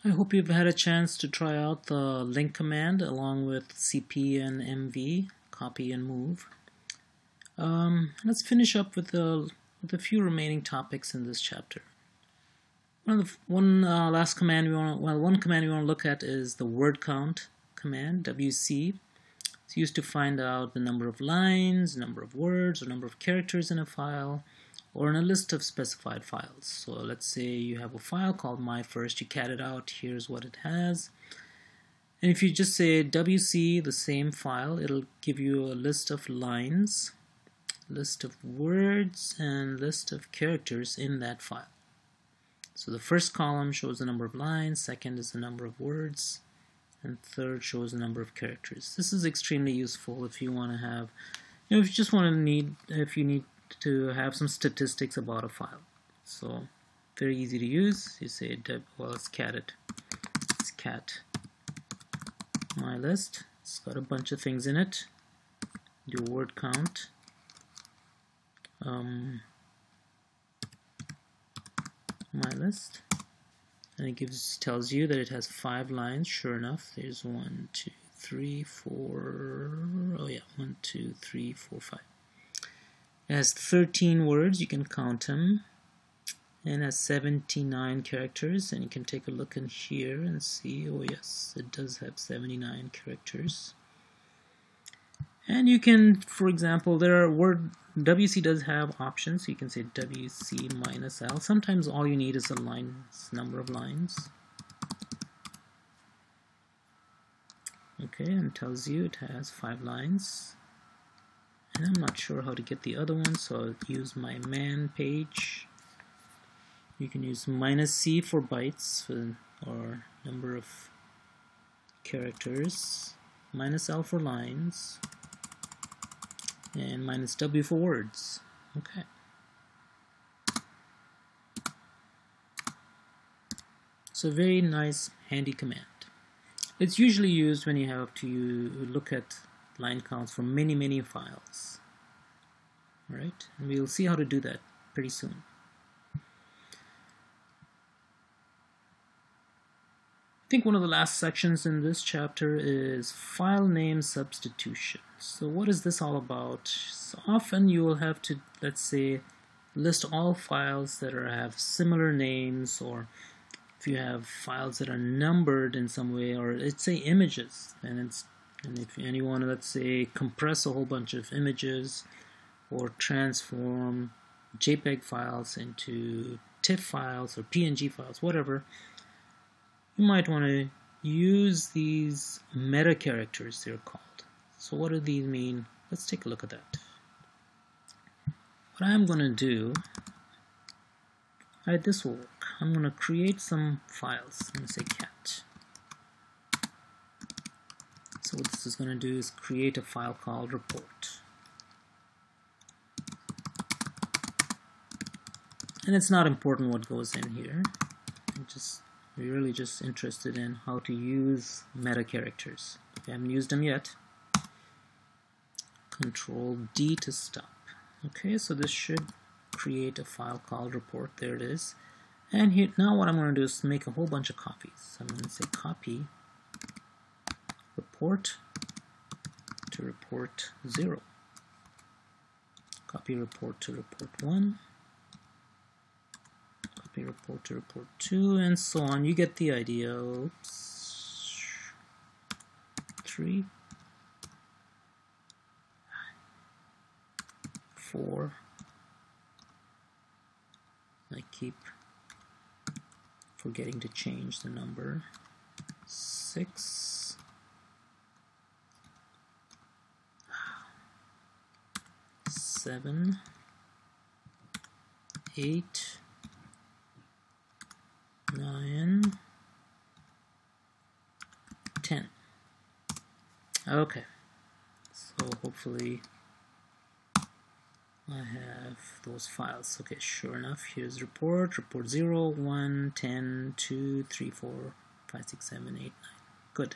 I hope you've had a chance to try out the link command along with CP and MV, copy and move. Let's finish up with a few remaining topics in this chapter. One command we want to look at is the word count command, WC. It's used to find out the number of lines, number of words, or number of characters in a file, or in a list of specified files. So let's say you have a file called myFirst, you cat it out, here's what it has. And if you just say WC, the same file, it'll give you a list of lines, list of words, and list of characters in that file. So the first column shows the number of lines, second is the number of words, and third shows the number of characters. This is extremely useful if you want to have, if you need to have some statistics about a file. So very easy to use. You say, let's cat it. Let's cat my list. It's got a bunch of things in it. Do a word count. My list, and it tells you that it has 5 lines. Sure enough, there's 1, 2, 3, 4. Oh yeah, 1, 2, 3, 4, 5. It has 13 words, you can count them, and it has 79 characters, and you can take a look in here and see, oh yes, it does have 79 characters. And you can, for example, WC does have options, so you can say WC minus L. Sometimes all you need is a number of lines. Okay, and tells you it has 5 lines. And I'm not sure how to get the other one, so I'll use my man page. You can use -C for bytes or number of characters, -L for lines, and -W for words. Okay. So very nice, handy command. It's usually used when you have to look at line counts for many files. Alright, and we'll see how to do that pretty soon. I think one of the last sections in this chapter is file name substitution. So what is this all about? So often you will have to, let's say, list all files that have similar names, or if you have files that are numbered in some way, or let's say images, and if you want to, let's say, compress a whole bunch of images or transform JPEG files into TIFF files or PNG files, whatever, you might want to use these metacharacters, they're called. So what do these mean? Let's take a look at that. What I'm going to do, this will work. I'm going to create some files. I'm going to say cat. So what this is going to do is create a file called report. And it's not important what goes in here. We're really just interested in how to use metacharacters. If you haven't used them yet, Control D to stop. Okay, so this should create a file called report. There it is. And here, now what I'm going to do is make a whole bunch of copies. I'm going to say copy report to report 0. Copy report to report 1. Copy report to report 2, and so on. You get the idea. Oops. 3. 4. I keep forgetting to change the number. 6. 7. 8. 9. 10. Okay, so hopefully I have those files. Okay, sure enough, here's report 0, 1, 10, 2, 3, 4, 5, 6, 7, 8, 9. Good.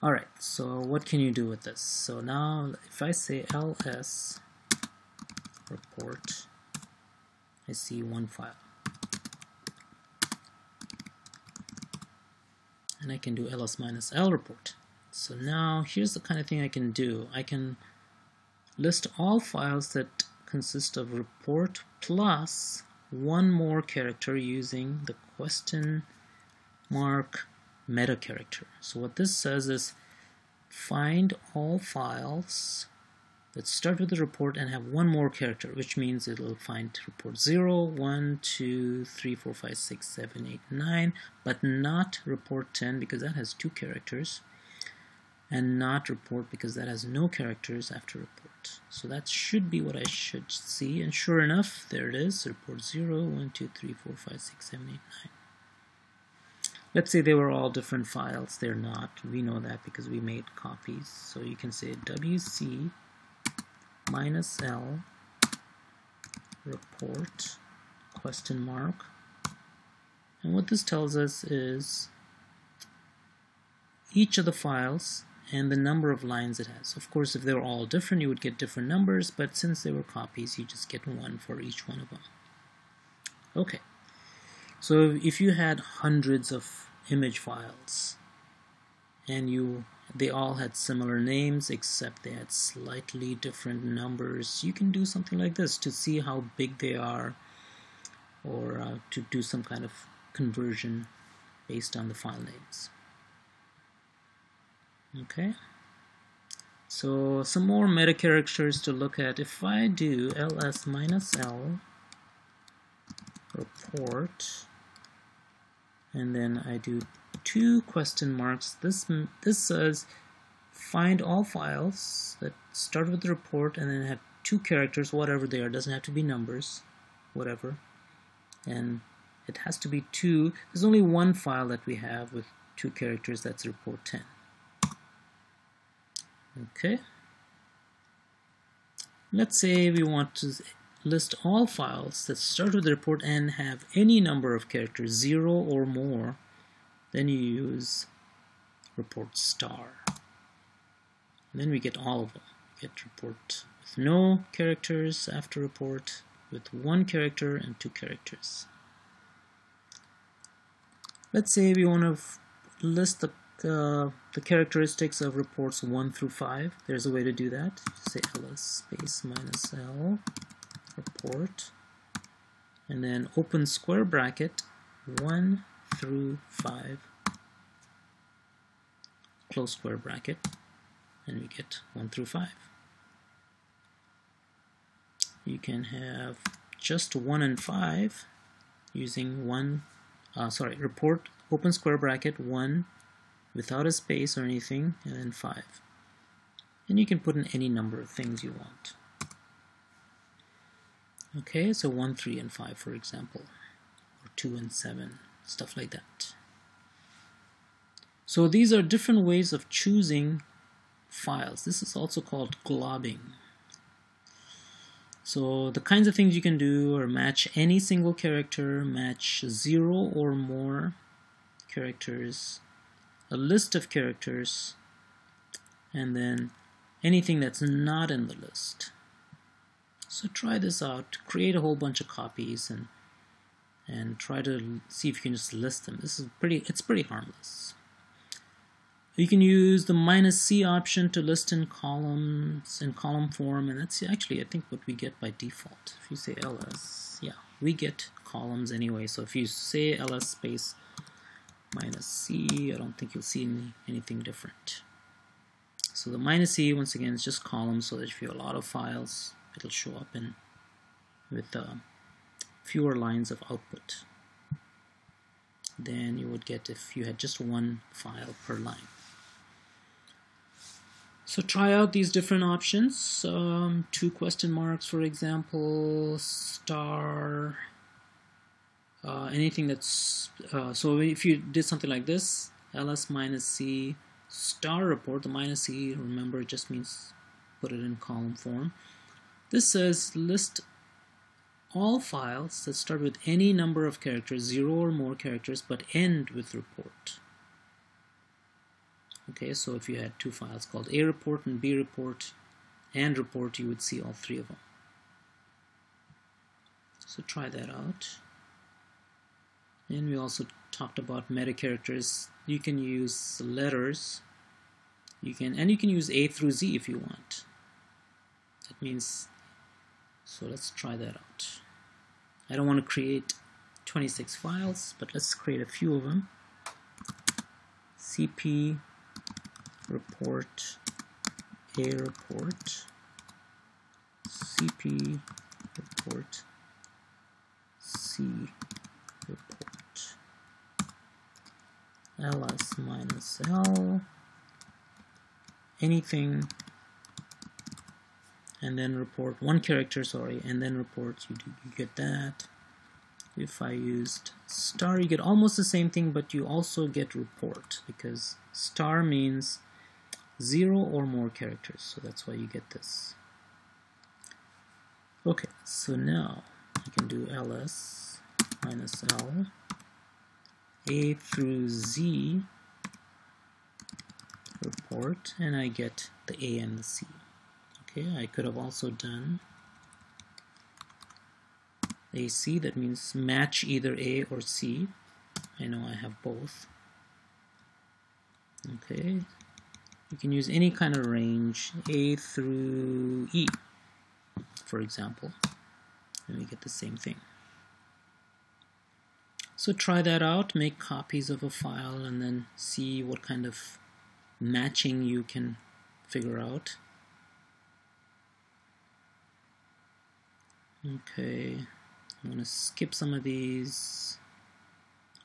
Alright, so what can you do with this? So now if I say ls report, I see one file. and I can do ls minus l report. So now here's the kind of thing I can do. I can list all files that consist of report plus one more character using the question mark meta character. So what this says is find all files that start with the report and have one more character, which means it'll find report 0, 1, 2, 3, 4, 5, 6, 7, 8, 9, but not report 10 because that has 2 characters, and not report because that has no characters after report. So that should be what I should see, and sure enough, there it is, report 0, 1, 2, 3, 4, 5, 6, 7, 8, 9. Let's say they were all different files. They're not. We know that because we made copies. So you can say wc minus l report question mark. And what this tells us is each of the files and the number of lines it has. Of course, if they were all different, you would get different numbers, but since they were copies, you just get one for each one of them. Okay. So if you had hundreds of image files and they all had similar names except they had slightly different numbers, you can do something like this to see how big they are, or to do some kind of conversion based on the file names. Okay, so some more meta characters to look at. If I do ls minus l report and then I do 2 question marks, this says find all files that start with the report and then have 2 characters, whatever they are. Doesn't have to be numbers, whatever, and it has to be 2. There's only one file that we have with 2 characters, that's report 10. Okay, let's say we want to list all files that start with the report and have any number of characters, 0 or more. Then you use report star. And then we get all of them. We get report with no characters after report, with 1 character and 2 characters. Let's say we want to list the characteristics of reports 1 through 5. There's a way to do that. Just say ls space minus l report and then open square bracket 1 through 5 close square bracket, and we get 1 through 5. You can have just 1 and 5 using report open square bracket 1 without a space or anything, and then 5. And you can put in any number of things you want. Okay, so 1, 3, and 5, for example, or 2 and 7, stuff like that. So these are different ways of choosing files. This is also called globbing. So the kinds of things you can do are match any single character, match 0 or more characters, a list of characters, and then anything that's not in the list. So try this out, create a whole bunch of copies and try to see if you can just list them. It's pretty harmless. You can use the -c option to list in columns, in column form, and that's actually I think what we get by default. If you say ls, yeah, we get columns anyway. So if you say ls space -c, I don't think you'll see anything different. So the -c, once again, is just columns, so that if you have a lot of files, it'll show up with fewer lines of output than you would get if you had just one file per line. So try out these different options. 2 question marks, for example, star, anything that's so if you did something like this, ls -c star report, the -c, remember, it just means put it in column form. This says list all files that start with any number of characters, 0 or more characters, but end with report. Okay, so if you had 2 files called A report and B report and report, you would see all 3 of them. So try that out. And we also talked about metacharacters. You can use letters. You can use A through Z if you want. That means, so let's try that out. I don't want to create 26 files, but let's create a few of them. CP report A report, CP report C report, ls minus l, anything, and then report one character, sorry, and then report, you get that. If I used star, you get almost the same thing, but you also get report, because star means 0 or more characters, so that's why you get this. Okay, so now I can do ls minus l, A through Z report, and I get the A and the C. Okay, I could have also done AC, that means match either A or C. I know I have both. Okay, you can use any kind of range, A through E, for example, and we get the same thing. So try that out, make copies of a file, and then see what kind of matching you can figure out. Okay, I'm going to skip some of these.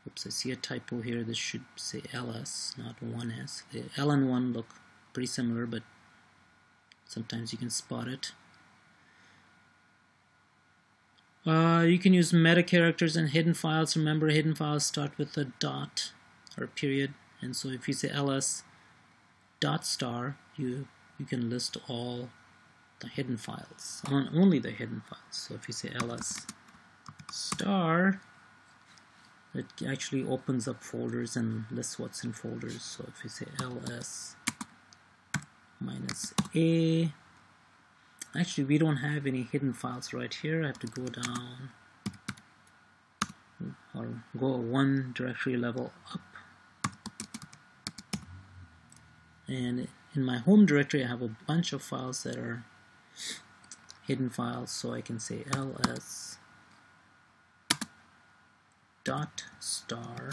Oops, I see a typo here. This should say ls, not 1s. The L and 1 look pretty similar, but sometimes you can spot it. You can use metacharacters and hidden files. Remember, hidden files start with a dot or a period, and so if you say ls dot star, you can list all the hidden files, only the hidden files. So if you say ls star, it actually opens up folders and lists what's in folders. So if you say ls minus a, actually we don't have any hidden files right here. I have to go down or go one directory level up, and in my home directory I have a bunch of files that are hidden files, so I can say ls dot star,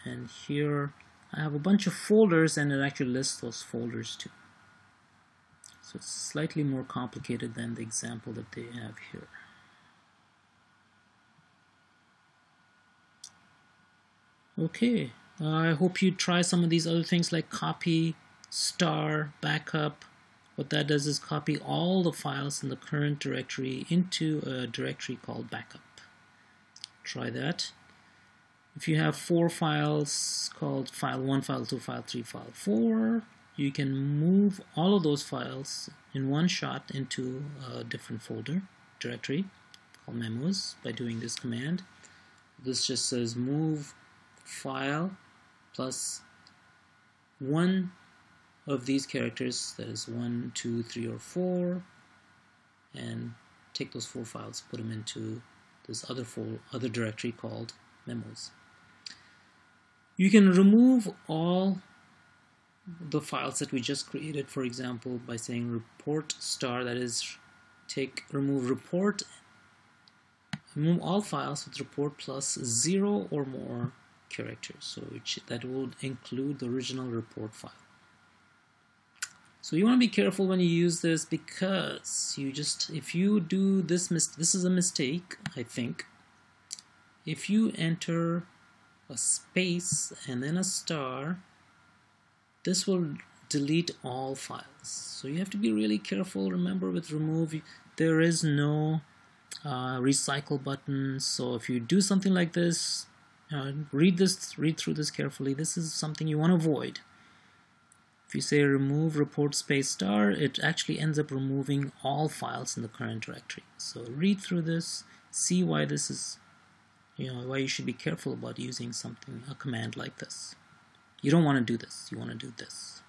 and here I have a bunch of folders, and it actually lists those folders too. So it's slightly more complicated than the example that they have here. Okay, I hope you try some of these other things like copy, star, backup. What that does is copy all the files in the current directory into a directory called backup. Try that. If you have 4 files called file 1, file 2, file 3, file 4, you can move all of those files in one shot into a different folder directory called memos by doing this command. This just says move file plus one of these characters, that is 1, 2, 3, or 4, and take those 4 files, put them into this other directory called memos. You can remove all the files that we just created, for example, by saying report star, that is remove all files with report plus 0 or more characters, so that would include the original report file. So you want to be careful when you use this, because if you do this is a mistake, I think. If you enter a space and then a star, this will delete all files. So you have to be really careful. Remember, with remove, there is no recycle button. So if you do something like this, read through this carefully. This is something you want to avoid. If you say remove report space star, it actually ends up removing all files in the current directory. So read through this, see why this is, why you should be careful about using a command like this. You don't want to do this. You want to do this.